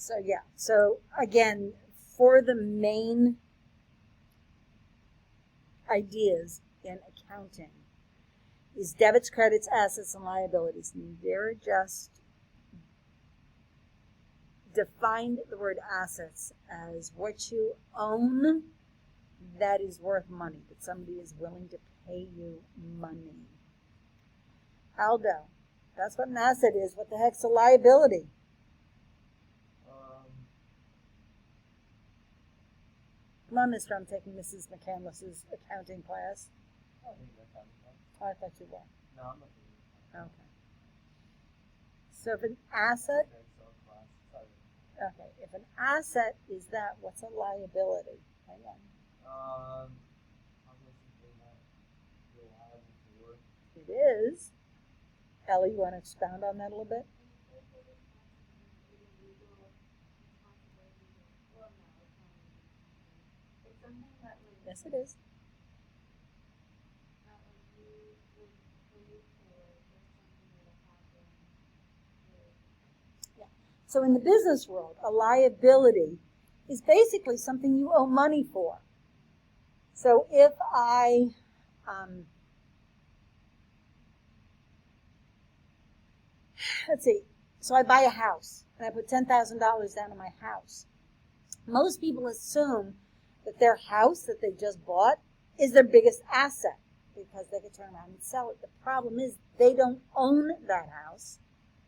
So yeah, so again, for the main ideas in accounting is debits, credits, assets, and liabilities. And they're just defined the word assets as what you own that is worth money, that somebody is willing to pay you money. Aldo, that's what an asset is. What the heck's a liability? Come on, mister, I'm taking Mrs. McCandless's accounting class. Oh, I thought you were. No, I'm not doing it. Okay. So if an asset, okay, if an asset is that, what's a liability? Hang on. It is. Ellie, you want to expound on that a little bit? Yes, it is. Yeah. So in the business world, a liability is basically something you owe money for. So if I let's see, so I buy a house and I put $10,000 down on my house. Most people assume that their house that they just bought is their biggest asset because they could turn around and sell it. The problem is they don't own that house.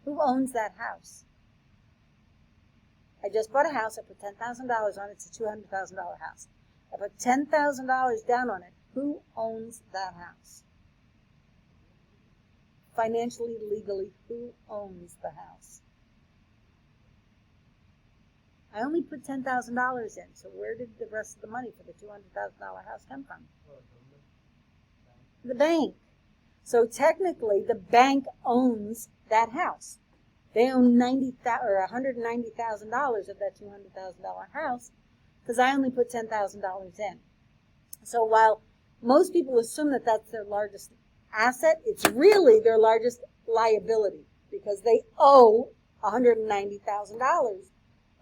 Who owns that house? I just bought a house. I put $10,000 on it. It's a $200,000 house. I put $10,000 down on it. Who owns that house? Financially, legally, who owns the house? I only put $10,000 in, so where did the rest of the money for the $200,000 house come from? The bank. So technically, the bank owns that house. They own $190,000 of that $200,000 house because I only put $10,000 in. So while most people assume that that's their largest asset, it's really their largest liability because they owe $190,000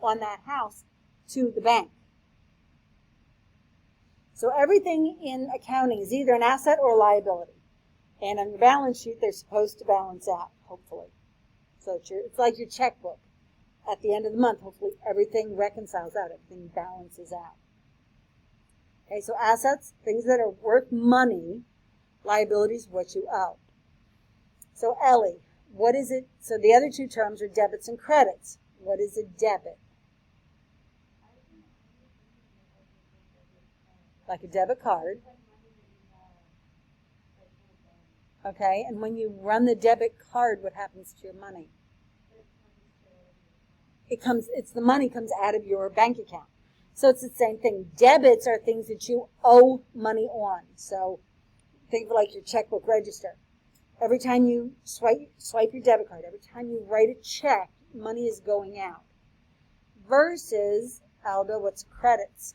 on that house to the bank. So everything in accounting is either an asset or a liability. And on your balance sheet, they're supposed to balance out, hopefully. So it's like your checkbook. At the end of the month, hopefully everything reconciles out, everything balances out. Okay, so assets, things that are worth money. Liabilities, what you owe. So Ellie, what is it? So the other two terms are debits and credits. What is a debit? Like a debit card. Okay, and when you run the debit card, what happens to your money? The money comes out of your bank account. So it's the same thing. Debits are things that you owe money on. So think of it like your checkbook register. Every time you swipe your debit card, every time you write a check, money is going out. Versus, Aldo, what's credits?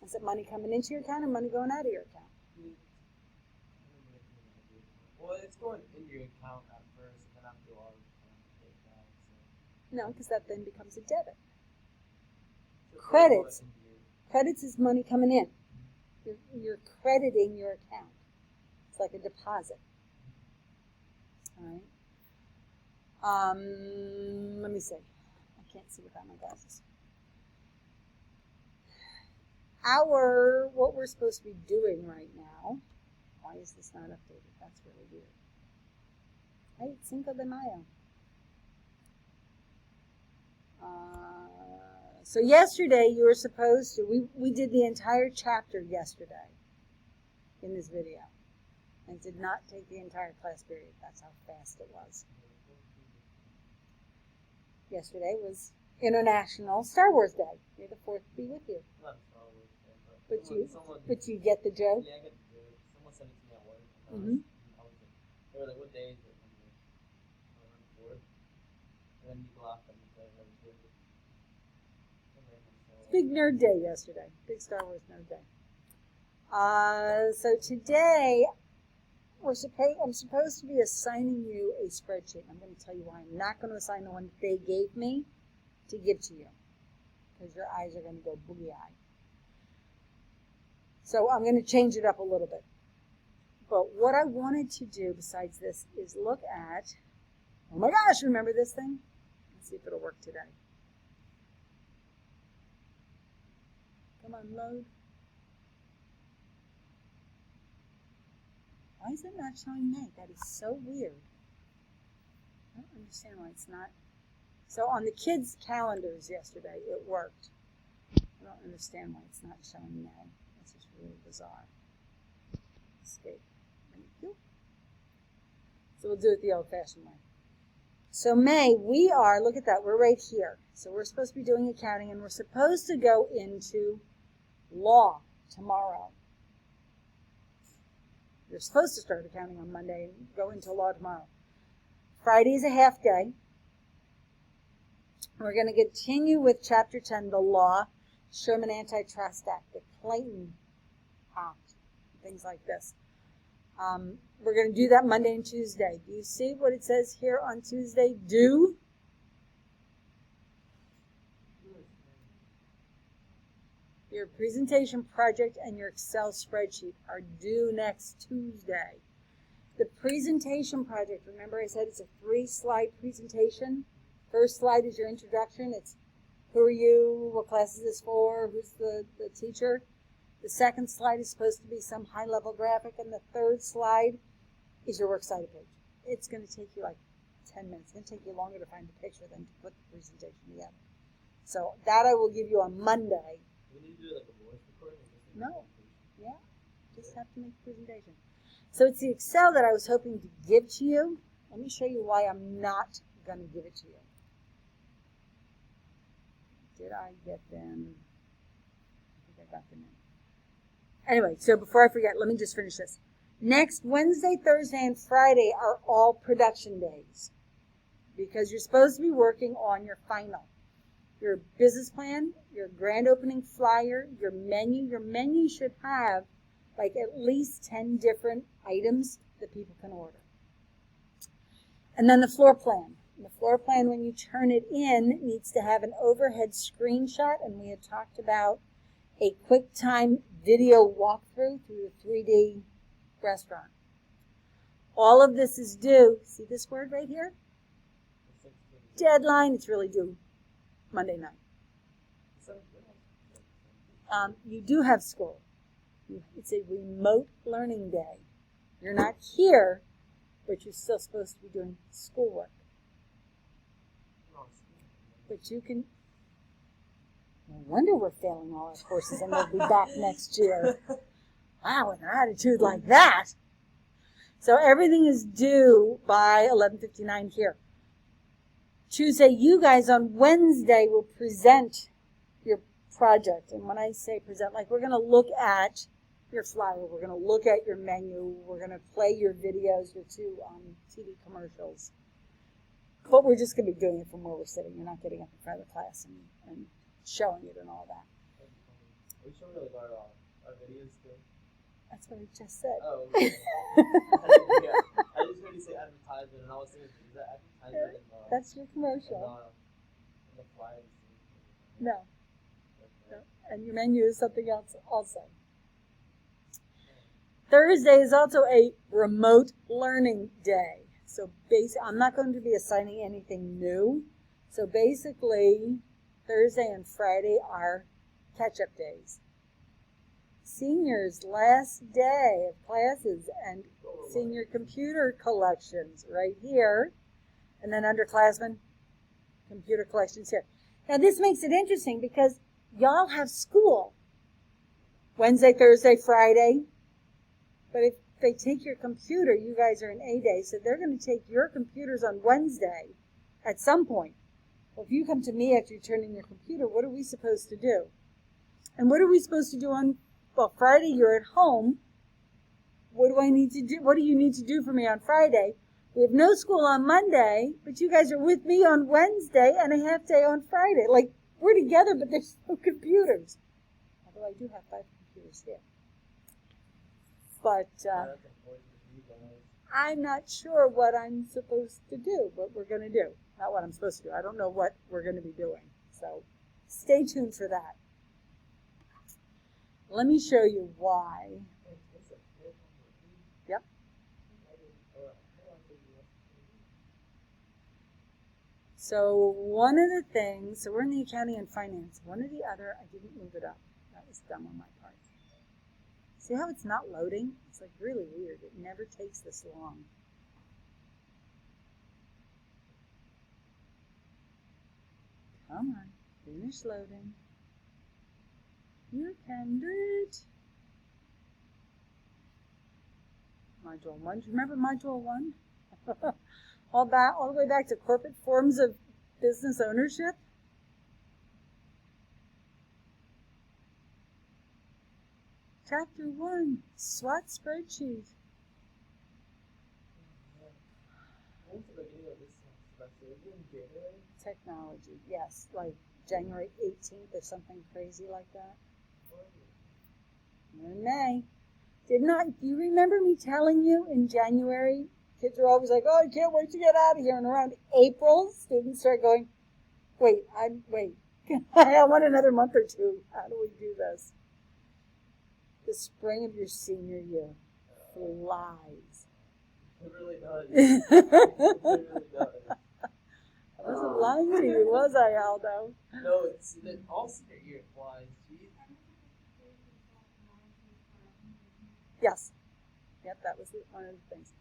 Is it money coming into your account or money going out of your account? Well, it's going into your account at first, and then after a while, you take it out. So. No, because that then becomes a debit. Credits is money coming in. You're crediting your account. It's like a deposit. All right. Let me see. I can't see without my glasses. What we're supposed to be doing right now, why is this not updated? That's really weird. Hey, Cinco de Mayo. So yesterday you were supposed to, we did the entire chapter yesterday in this video. And did not take the entire class period. That's how fast it was. Yesterday was International Star Wars Day. May the 4th be with you. Not Star Wars Day, but you get the joke? Yeah, I get the joke. Someone sent it to me at work. Mm-hmm. They were like, what day is it? I'm like, 4th. And then you laughed at me. Big nerd day yesterday. Big Star Wars nerd day. So today, I'm supposed to be assigning you a spreadsheet. I'm going to tell you why I'm not going to assign the one that they gave me to give to you, because your eyes are going to go boogie-eyed. So I'm going to change it up a little bit. But what I wanted to do besides this is look at, oh my gosh, remember this thing? Let's see if it'll work today. Come on, load. Why is it not showing May? That is so weird. I don't understand why it's not. So on the kids' calendars yesterday, it worked. I don't understand why it's not showing May. This is really bizarre. Escape. Thank you. So we'll do it the old-fashioned way. So May, we are, look at that, we're right here. So we're supposed to be doing accounting, and we're supposed to go into law tomorrow. You're supposed to start accounting on Monday and go into law tomorrow. Friday is a half day. We're going to continue with Chapter 10, the law, Sherman Antitrust Act, the Clayton Act, things like this. We're going to do that Monday and Tuesday. Do you see what it says here on Tuesday? Do. Your presentation project and your Excel spreadsheet are due next Tuesday. The presentation project, remember I said it's a 3-slide presentation. First slide is your introduction. It's who are you, what class is this for, who's the teacher. The second slide is supposed to be some high-level graphic, and the third slide is your works cited page. It's going to take you like 10 minutes. It's going to take you longer to find the picture than to put the presentation together. So that I will give you on Monday. Do we need to do like a voice recording? No. Yeah. Just have to make the presentation. So it's the Excel that I was hoping to give to you. Let me show you why I'm not going to give it to you. Did I get them? I think I got them in. Anyway, so before I forget, let me just finish this. Next Wednesday, Thursday, and Friday are all production days because you're supposed to be working on your final. Your business plan, your grand opening flyer, your menu. Your menu should have like at least 10 different items that people can order. And then the floor plan. The floor plan, when you turn it in, needs to have an overhead screenshot, and we had talked about a QuickTime video walkthrough through the 3D restaurant. All of this is due, see this word right here? Deadline, it's really due Monday night. You do have school. It's a remote learning day. You're not here, but you're still supposed to be doing schoolwork. But you can, no wonder we're failing all our courses and we'll be back next year. Wow, with an attitude like that. So everything is due by 11:59 here. Tuesday, you guys on Wednesday will present your project. And when I say present, like we're going to look at your flyer, we're going to look at your menu, we're going to play your videos, your 2 TV commercials. But we're just going to be doing it from where we're sitting. You're not getting up in front of the class and showing it and all that. Are you showing like our videos too? That's what I just said. Oh, okay. I just heard you say advertisement, and I was thinking, is that advertisement? That's your commercial. In the flyers. No. No. And your menu is something else also. Thursday is also a remote learning day. So I'm not going to be assigning anything new. So basically, Thursday and Friday are catch-up days. Seniors' last day of classes and senior computer collections right here. And then underclassmen, computer collections here. Now this makes it interesting because y'all have school Wednesday, Thursday, Friday. But if they take your computer, you guys are in A day, so they're going to take your computers on Wednesday at some point. Well, if you come to me after you turn in your computer, what are we supposed to do? And what are we supposed to do on, well, Friday you're at home. What do I need to do? What do you need to do for me on Friday? We have no school on Monday, but you guys are with me on Wednesday and a half day on Friday. Like, we're together, but there's no computers. Although I do have 5 computers here. But, I'm not sure what I'm supposed to do, but we're going to do. Not what I'm supposed to do. I don't know what we're going to be doing. So stay tuned for that. Let me show you why. Yep. So one of the things, so we're in the accounting and finance. One or the other, I didn't move it up. That was dumb on my part. See how it's not loading? It's like really weird. It never takes this long. Come on, finish loading. You can do it. Module 1. Do you remember Module 1? all the way back to corporate forms of business ownership. Chapter 1, SWOT spreadsheet. Technology, yes, like January 18th or something crazy like that. In May. Do you remember me telling you in January, kids are always like, oh, I can't wait to get out of here. And around April, students start going, wait, I want another month or two. How do we do this? The spring of your senior year flies. It really does. It really does. I wasn't lying to you, was I, Aldo? No, it's all senior year flies. Jeez. Yes. Yep, that was one of the things.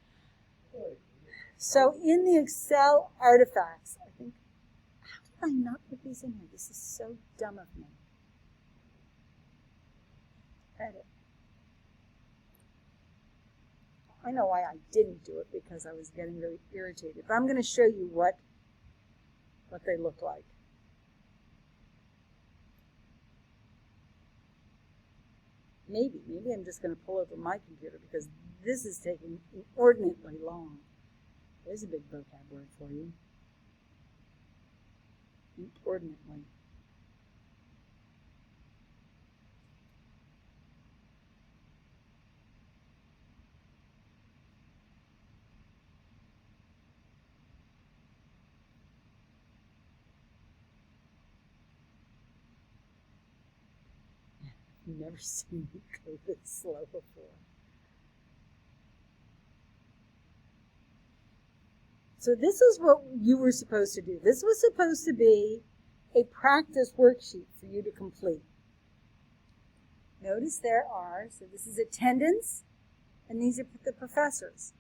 So in the Excel artifacts, I think, how did I not put these in here? This is so dumb of me. Edit. I know why I didn't do it, because I was getting very irritated. But I'm going to show you what they look like. Maybe I'm just going to pull over my computer, because this is taking inordinately long. There's a big vocab word for you. Inordinately. You've never seen me go this slow before. So this is what you were supposed to do. This was supposed to be a practice worksheet for you to complete. Notice so this is attendance, and these are the professors.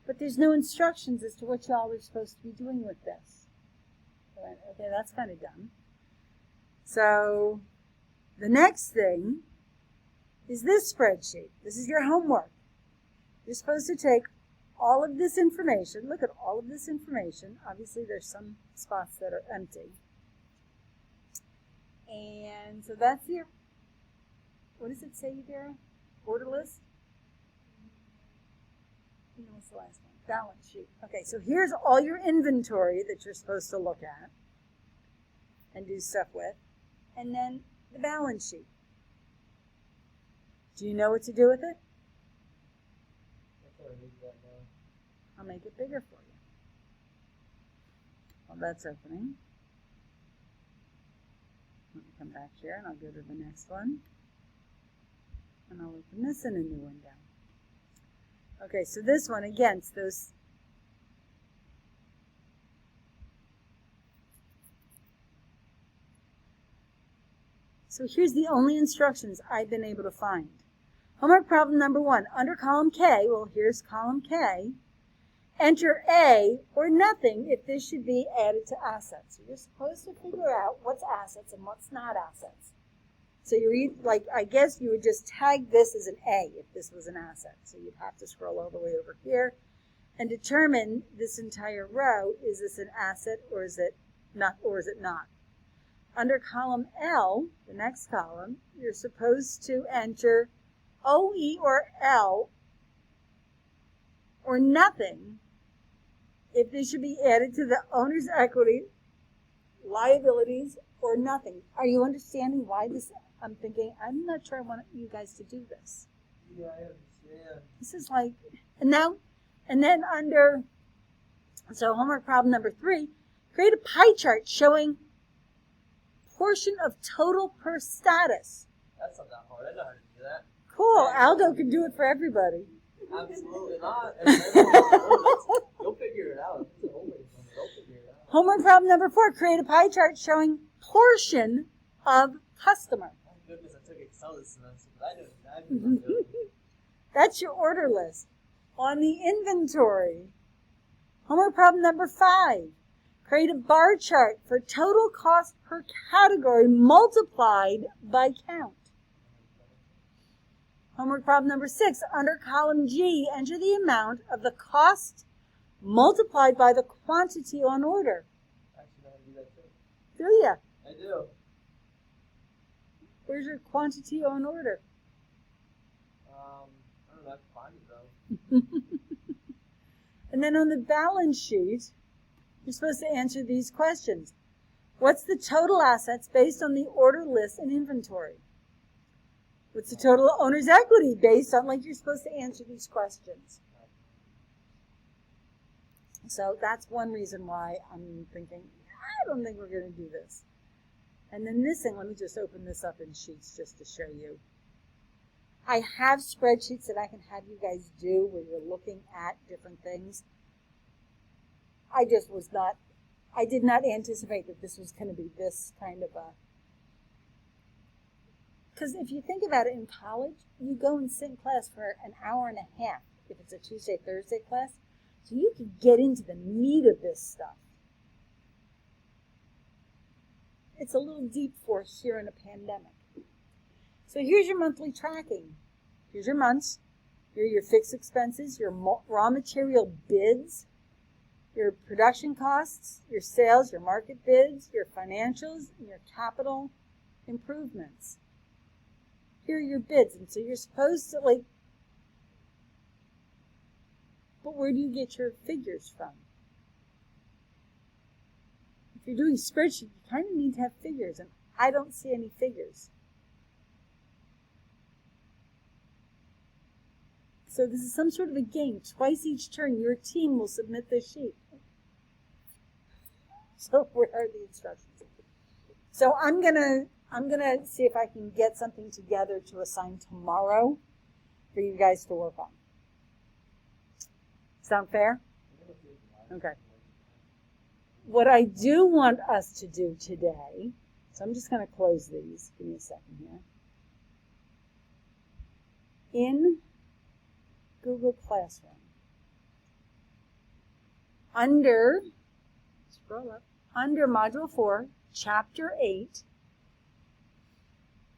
But there's no instructions as to what y'all are supposed to be doing with this. Okay, that's kind of dumb. So the next thing is this spreadsheet. This is your homework. You're supposed to take all of this information. Look at all of this information. Obviously, there's some spots that are empty. And so that's your, what does it say, Dara? Order list? What's the last one? Balance sheet. Okay, so here's all your inventory that you're supposed to look at and do stuff with. And then the balance sheet. Do you know what to do with it? I'll make it bigger for you. Well, that's opening. Let me come back here and I'll go to the next one. And I'll open this in a new window. Okay, so this one, again, it's those. So here's the only instructions I've been able to find. Homework problem number 1. Under column K, well, here's column K. Enter A or nothing if this should be added to assets. So you're supposed to figure out what's assets and what's not assets. So I guess you would just tag this as an A if this was an asset. So you'd have to scroll all the way over here and determine this entire row, is this an asset or is it not? Under column L, the next column, you're supposed to enter OE or L or nothing if this should be added to the owner's equity, liabilities, or nothing. Are you understanding why this? I'm thinking, I'm not sure I want you guys to do this. Yeah, I understand. This is like, and now And then homework problem number 3, create a pie chart showing portion of total per status. That's not that hard. I know how to do that. Cool. Aldo can do it for everybody. Absolutely not. You'll figure it out. They'll figure it out. Homework problem number 4, create a pie chart showing portion of customer. Thank goodness I took Excel this semester, but I didn't do it. That's your order list. On the inventory. Homework problem number 5. Create a bar chart for total cost per category multiplied by count. Homework problem number 6. Under column G, enter the amount of the cost multiplied by the quantity on order. I actually know how to do that too. Do ya? I do. Where's your quantity on order? I don't know. I can find it though. And then on the balance sheet, you're supposed to answer these questions. What's the total assets based on the order list and inventory? What's the total owner's equity based on, you're supposed to answer these questions. So that's one reason why I'm thinking, I don't think we're going to do this. And then this thing, let me just open this up in Sheets just to show you. I have spreadsheets that I can have you guys do where you're looking at different things. I did not anticipate that this was going to be this kind of a, because if you think about it, in college, you go and sit in class for an hour and a half if it's a Tuesday, Thursday class, so you can get into the meat of this stuff. It's a little deep for here in a pandemic. So here's your monthly tracking. Here's your months. Here are your fixed expenses, your raw material bids, your production costs, your sales, your market bids, your financials, and your capital improvements. Here are your bids. And so you're supposed to, but where do you get your figures from? If you're doing spreadsheet, you kind of need to have figures, and I don't see any figures. So this is some sort of a game. Twice each turn, your team will submit this sheet. So where are the instructions? So I'm gonna see if I can get something together to assign tomorrow for you guys to work on. Sound fair? Okay. What I do want us to do today, so I'm just going to close these. Give me a second here. In Google Classroom, scroll up, under Module 4, Chapter 8,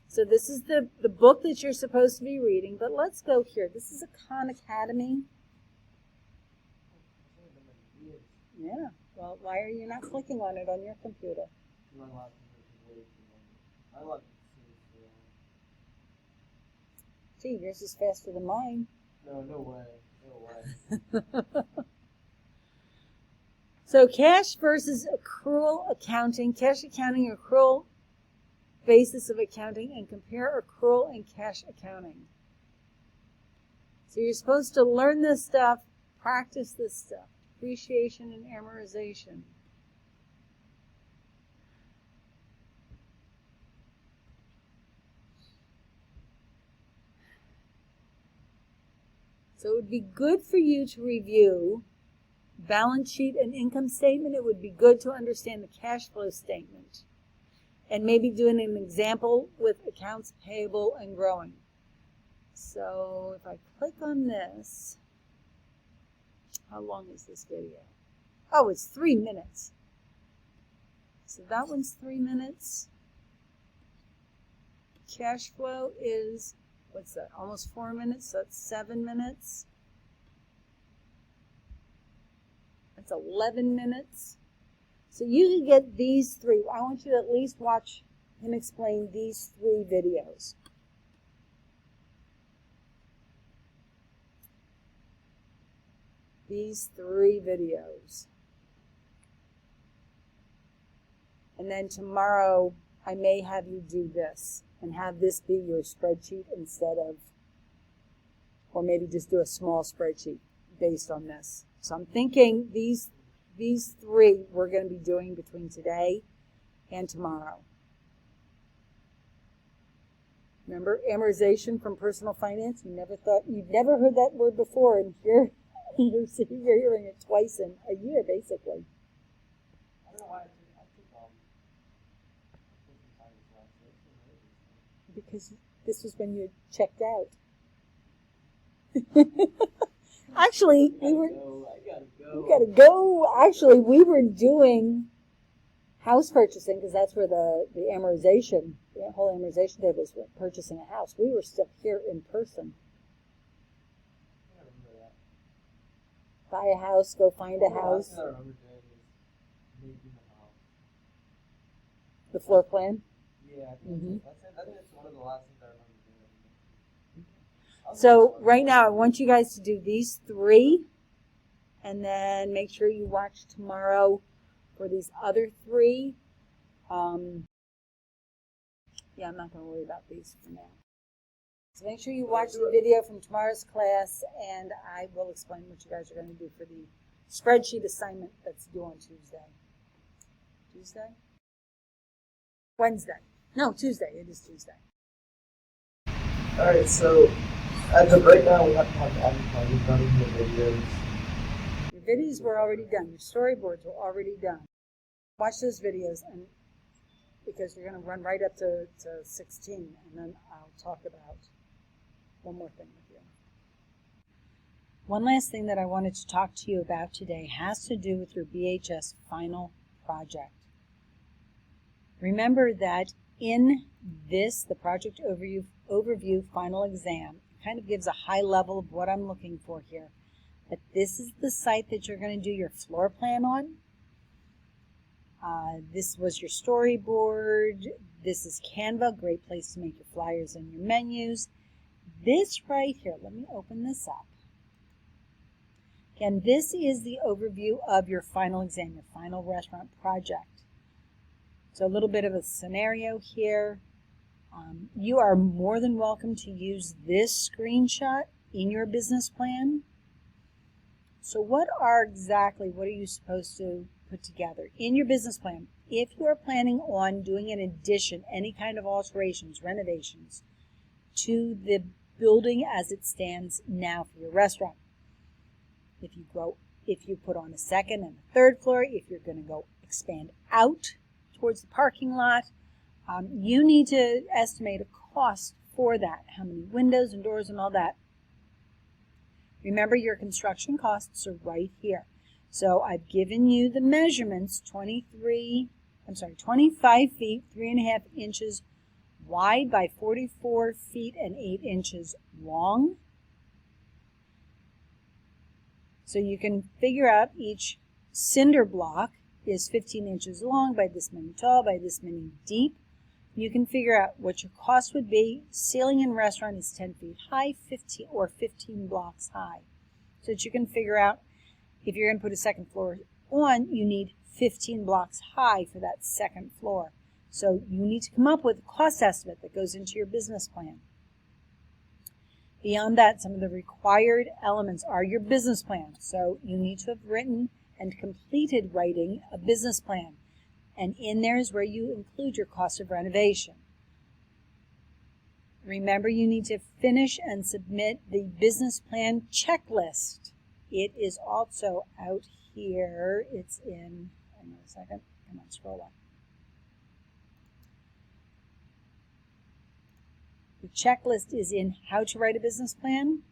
so this is the book that you're supposed to be reading, but let's go here. This is a Khan Academy. Yeah. Well, why are you not clicking on it on your computer? Gee, yours is faster than mine. No way. So cash versus accrual accounting, cash accounting, accrual basis of accounting, and compare accrual and cash accounting. So you're supposed to learn this stuff, practice this stuff. Depreciation and amortization. So it would be good for you to review balance sheet and income statement. It would be good to understand the cash flow statement. And maybe doing an example with accounts payable and growing. So if I click on this, how long is this video? Oh, it's 3 minutes. So that one's 3 minutes. Cash flow is, what's that, almost 4 minutes, so that's 7 minutes. That's 11 minutes. So you can get these 3. I want you to at least watch him explain these 3 videos. These 3 videos. And then tomorrow I may have you do this and have this be your spreadsheet instead of, or maybe just do a small spreadsheet. based on this. So I'm thinking these three we're going to be doing between today and tomorrow. Remember amortization from personal finance? You've never heard that word before, and here you're hearing it twice in a year, basically. I don't know why I took personal finance last year. Because this was when you checked out. Actually, we gotta go. Actually, we were doing house purchasing because that's where the whole amortization day was purchasing a house. We were still here in person. I remember that. Buy a house, go find a house. I remember doing is making the house. The floor plan. Yeah, I think that's one of the last things I remember doing. So right now, I want you guys to do these three, and then make sure you watch tomorrow for these other three. Yeah, I'm not going to worry about these for now. So make sure you watch the video from tomorrow's class, and I will explain what you guys are going to do for the spreadsheet assignment that's due on Tuesday. Tuesday? Wednesday. No, Tuesday. It is Tuesday. Alright, so as of right now, we have to have advertising done in the videos. Your videos were already done. Your storyboards were already done. Watch those videos, and because you're going to run right up to 16, and then I'll talk about one more thing with you. One last thing that I wanted to talk to you about today has to do with your BHS final project. Remember that in this, the project overview final exam, it kind of gives a high level of what I'm looking for here. But this is the site that you're going to do your floor plan on. This was your storyboard. This is Canva, great place to make your flyers and your menus. This right here, let me open this up. Again, this is the overview of your final exam, your final restaurant project. So a little bit of a scenario here. You are more than welcome to use this screenshot in your business plan. So what are you supposed to put together in your business plan? If you are planning on doing an addition, any kind of alterations, renovations to the building as it stands now for your restaurant. If you put on a second and a third floor, if you're going to go expand out towards the parking lot, you need to estimate a cost for that. How many windows and doors and all that. Remember, your construction costs are right here. So I've given you the measurements, 25 feet, 3.5 inches wide by 44 feet and 8 inches long. So you can figure out each cinder block is 15 inches long by this many tall, by this many deep. You can figure out what your cost would be. Ceiling in restaurant is 10 feet high, 15 blocks high. So that you can figure out if you're going to put a second floor on, you need 15 blocks high for that second floor. So you need to come up with a cost estimate that goes into your business plan. Beyond that, some of the required elements are your business plan. So you need to have written and completed writing a business plan. And in there is where you include your cost of renovation. Remember, you need to finish and submit the business plan checklist. It is also out here. It's in, hang on a second, come on, scroll up. The checklist is in How to Write a Business Plan.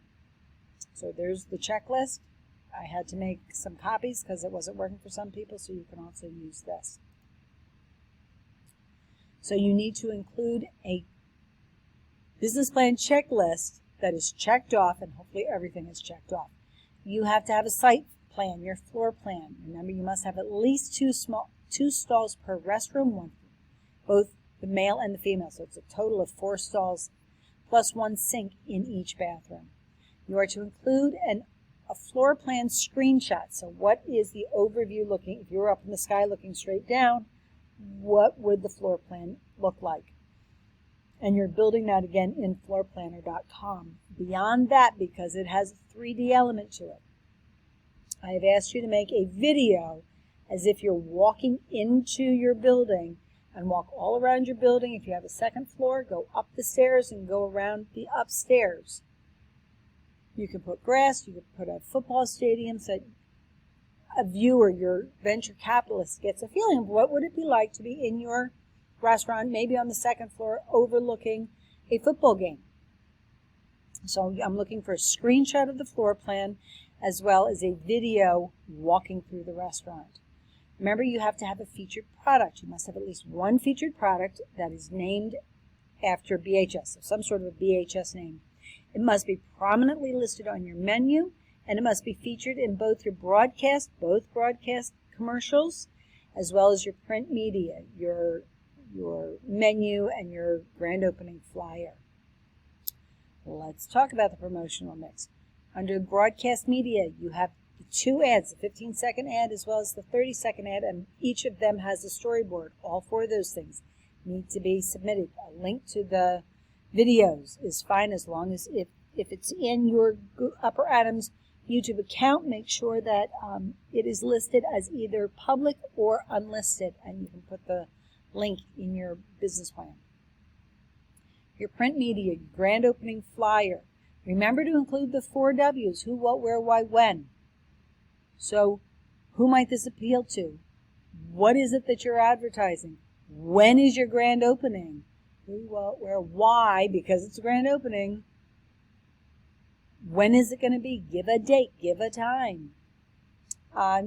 So there's the checklist. I had to make some copies because it wasn't working for some people, so you can also use this. So you need to include a business plan checklist that is checked off, and hopefully everything is checked off. You have to have a site plan, your floor plan. Remember, you must have at least two stalls per restroom, both the male and the female. So it's a total of 4 stalls plus 1 sink in each bathroom. You are to include a floor plan screenshot. So what is the overview looking, if you were up in the sky looking straight down, what would the floor plan look like? And you're building that again in floorplanner.com. Beyond that, because it has a 3D element to it, I have asked you to make a video as if you're walking into your building and walk all around your building. If you have a second floor, go up the stairs and go around the upstairs. You can put grass, you can put a football stadium so a viewer, your venture capitalist, gets a feeling of what would it be like to be in your restaurant, maybe on the second floor, overlooking a football game. So I'm looking for a screenshot of the floor plan as well as a video walking through the restaurant. Remember, you have to have a featured product. You must have at least one featured product that is named after BHS, so some sort of a BHS name. It must be prominently listed on your menu, and it must be featured in both broadcast commercials, as well as your print media, your menu, and your grand opening flyer. Let's talk about the promotional mix. Under broadcast media, you have the 2 ads, the 15-second ad as well as the 30-second ad, and each of them has a storyboard. All 4 of those things need to be submitted. A link to the videos is fine as long as if it's in your Upper Adams YouTube account, make sure that it is listed as either public or unlisted, and you can put the link in your business plan. Your print media, your grand opening flyer. Remember to include the 4 W's, who, what, where, why, when. So, who might this appeal to? What is it that you're advertising? When is your grand opening? Who, what, where, why? Because it's a grand opening. When is it going to be? Give a date, give a time.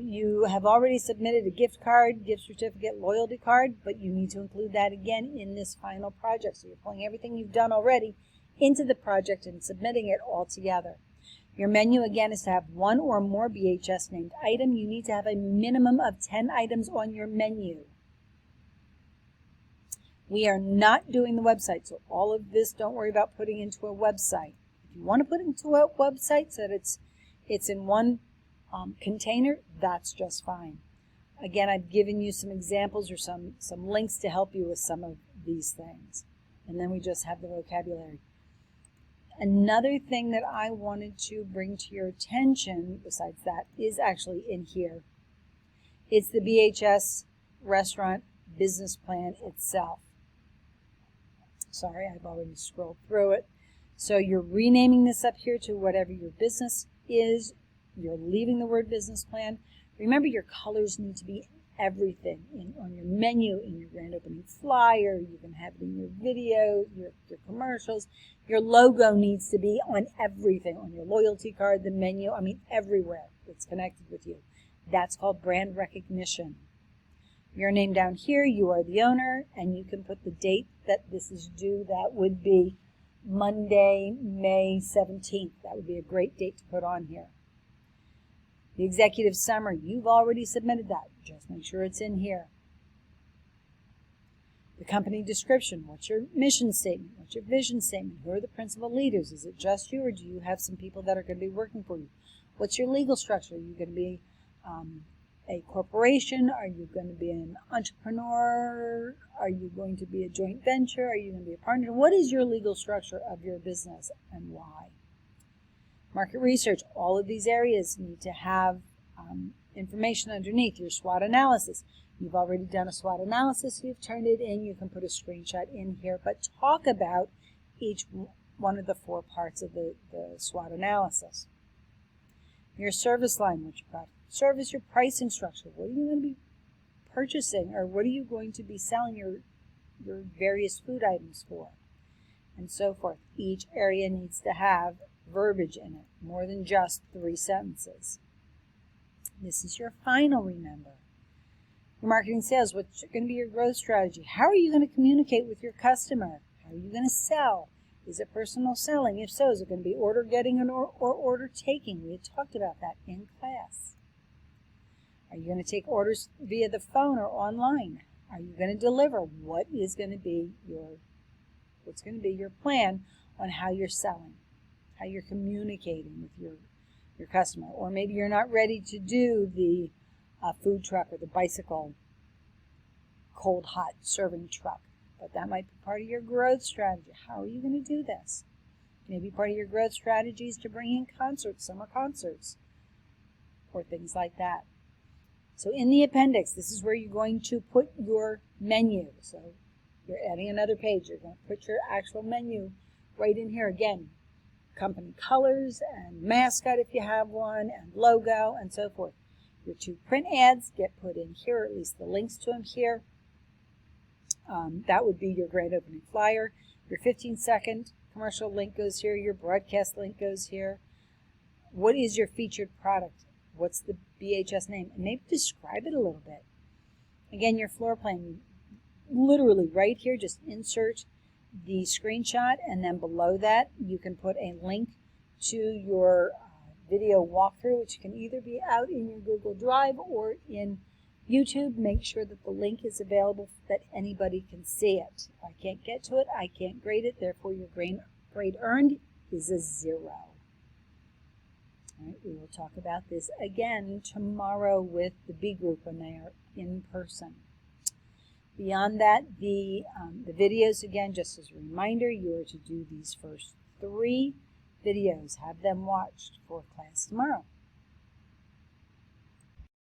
You have already submitted a gift card, gift certificate, loyalty card, but you need to include that again in this final project. So you're pulling everything you've done already into the project and submitting it all together. Your menu, again, is to have 1 or more BHS named item. You need to have a minimum of 10 items on your menu. We are not doing the website, so all of this don't worry about putting into a website. If you want to put it into a website so that it's in one container, that's just fine. Again, I've given you some examples or some links to help you with some of these things. And then we just have the vocabulary. Another thing that I wanted to bring to your attention, besides that, is actually in here. It's the BHS restaurant business plan itself. Sorry, I've already scrolled through it. So you're renaming this up here to whatever your business is. You're leaving the word business plan. Remember, your colors need to be everything on your menu, in your grand opening flyer. You can have it in your video, your commercials. Your logo needs to be on everything, on your loyalty card, the menu, everywhere that's connected with you. That's called brand recognition. Your name down here, you are the owner, and you can put the date that this is due. That would be Monday, May 17th. That would be a great date to put on here. The executive summary, you've already submitted that. Just make sure it's in here. The company description, what's your mission statement? What's your vision statement? Who are the principal leaders? Is it just you, or do you have some people that are going to be working for you? What's your legal structure? Are you going to be a corporation? Are you going to be an entrepreneur? Are you going to be a joint venture? Are you going to be a partner? What is your legal structure of your business and why? Market research, all of these areas need to have information underneath. Your SWOT analysis. You've already done a SWOT analysis. You've turned it in. You can put a screenshot in here, but talk about each one of the 4 parts of the SWOT analysis. Your service line, what's your product service, your pricing structure. What are you going to be purchasing, or what are you going to be selling your various food items for, and so forth. Each area needs to have verbiage in it, more than just 3 sentences. This is your final, remember. Your marketing sales, what's going to be your growth strategy? How are you going to communicate with your customer? How are you going to sell? Is it personal selling? If so, is it going to be order getting or order taking? We had talked about that in class. Are you going to take orders via the phone or online? Are you going to deliver? What's going to be your plan on how you're selling, how you're communicating with your customer? Or maybe you're not ready to do the food truck or the bicycle cold hot serving truck, but that might be part of your growth strategy. How are you going to do this? Maybe part of your growth strategy is to bring in concerts, summer concerts. or things like that. So in the appendix, this is where you're going to put your menu. So you're adding another page. You're going to put your actual menu right in here. Again, company colors and mascot if you have one, and logo and so forth. Your 2 print ads get put in here, or at least the links to them here. That would be your grand opening flyer. Your 15-second commercial link goes here. Your broadcast link goes here. What is your featured product? What's the BHS name? And maybe describe it a little bit. Again, your floor plan, literally right here, just insert the screenshot, and then below that you can put a link to your video walkthrough, which can either be out in your Google Drive or in YouTube. Make sure that the link is available so that anybody can see it. If I can't get to it, I can't grade it, therefore your grade earned is a 0. All right, we will talk about this again tomorrow with the B group when they are in person. Beyond that, the videos, again, just as a reminder, you are to do these first 3 videos. Have them watched for class tomorrow.